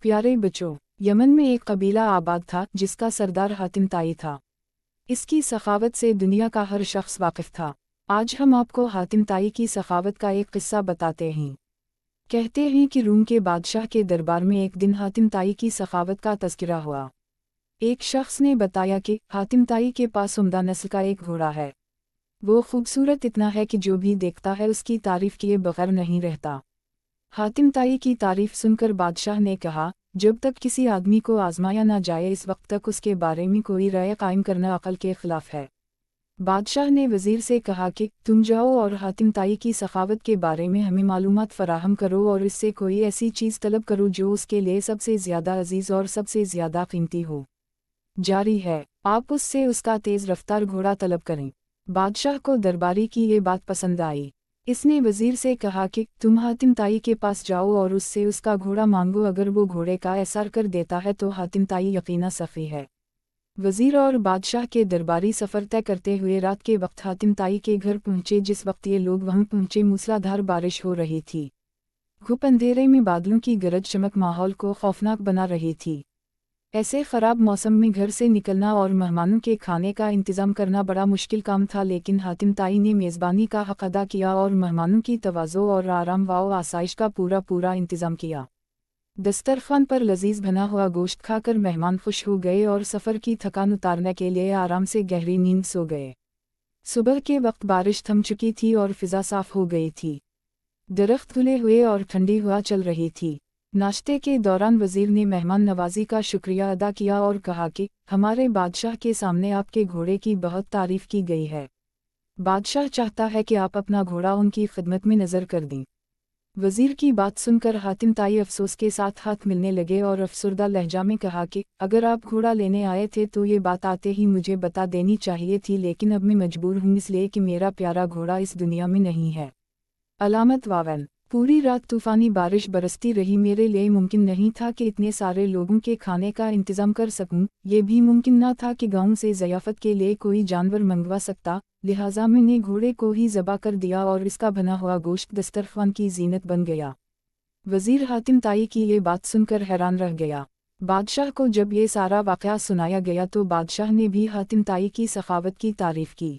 प्यारे बच्चों, यमन में एक कबीला आबाद था जिसका सरदार हातिम ताई था। इसकी सखावत से दुनिया का हर शख्स वाकिफ था। आज हम आपको हातिम ताई की सखावत का एक किस्सा बताते हैं। कहते हैं कि रूम के बादशाह के दरबार में एक दिन हातिम ताई की सखावत का तज़किरा हुआ। एक शख्स ने बताया कि हातिम ताई के पास उम्दा नस्ल का एक घोड़ा है। वो खूबसूरत इतना है कि जो भी देखता है उसकी तारीफ किए बगैर नहीं रहता। हातिम ताई की तारीफ सुनकर बादशाह ने कहा, जब तक किसी आदमी को आजमाया ना जाए इस वक्त तक उसके बारे में कोई राय कायम करना अक़ल के खिलाफ है। बादशाह ने वज़ीर से कहा कि तुम जाओ और हातिम ताई की सखावत के बारे में हमें मालूमात फराहम करो और इससे कोई ऐसी चीज़ तलब करो जो उसके लिए सबसे ज़्यादा अजीज़ और सबसे ज़्यादा कीमती हो। जारी है, आप उससे उसका तेज़ रफ्तार घोड़ा तलब करें। बादशाह को दरबारी की ये बात पसंद आई। इसने वज़ीर से कहा कि तुम हातिम ताई के पास जाओ और उससे उसका घोड़ा मांगो, अगर वो घोड़े का एसार कर देता है तो हातिम ताई यकीना सफ़ी है। वज़ीर और बादशाह के दरबारी सफ़र तय करते हुए रात के वक्त हातिम ताई के घर पहुँचे। जिस वक्त ये लोग वहाँ पहुँचे मूसलाधार बारिश हो रही थी। घुप अंधेरे में बादलों की गरज चमक माहौल को खौफनाक बना रही थी। ऐसे ख़राब मौसम में घर से निकलना और मेहमानों के खाने का इंतज़ाम करना बड़ा मुश्किल काम था, लेकिन हातिम ताई ने मेज़बानी का हक़ अदा किया और मेहमानों की तवाज़ो और आराम व आसाइश का पूरा इंतज़ाम किया। दस्तरखान पर लजीज बना हुआ गोश्त खाकर मेहमान खुश हो गए और सफ़र की थकान उतारने के लिए आराम से गहरी नींद सो गए। सुबह के वक्त बारिश थम चुकी थी और फ़िज़ा साफ़ हो गई थी। दरख्त खुले हुए और ठंडी हवा चल रही थी। नाश्ते के दौरान वज़ीर ने मेहमान नवाजी का शुक्रिया अदा किया और कहा कि हमारे बादशाह के सामने आपके घोड़े की बहुत तारीफ़ की गई है। बादशाह चाहता है कि आप अपना घोड़ा उनकी खिदमत में नज़र कर दें। वज़ीर की बात सुनकर हातिम ताई अफसोस के साथ हाथ मिलने लगे और अफसरदा लहजा में कहा कि अगर आप घोड़ा लेने आए थे तो ये बात आते ही मुझे बता देनी चाहिए थी, लेकिन अब मैं मजबूर हूँ इसलिए कि मेरा प्यारा घोड़ा इस दुनिया में नहीं है। अलामत वावन। पूरी रात तूफ़ानी बारिश बरसती रही। मेरे लिए मुमकिन नहीं था कि इतने सारे लोगों के खाने का इंतज़ाम कर सकूं। ये भी मुमकिन न था कि गांव से ज़ियाफ़त के लिए कोई जानवर मंगवा सकता, लिहाजा मैंने घोड़े को ही ज़बा कर दिया और इसका बना हुआ गोश्त दस्तरखान की जीनत बन गया। वज़ीर हातिम ताई की ये बात सुनकर हैरान रह गया। बादशाह को जब ये सारा वाक़या सुनाया गया तो बादशाह ने भी हातिम ताई की सखावत की तारीफ़ की।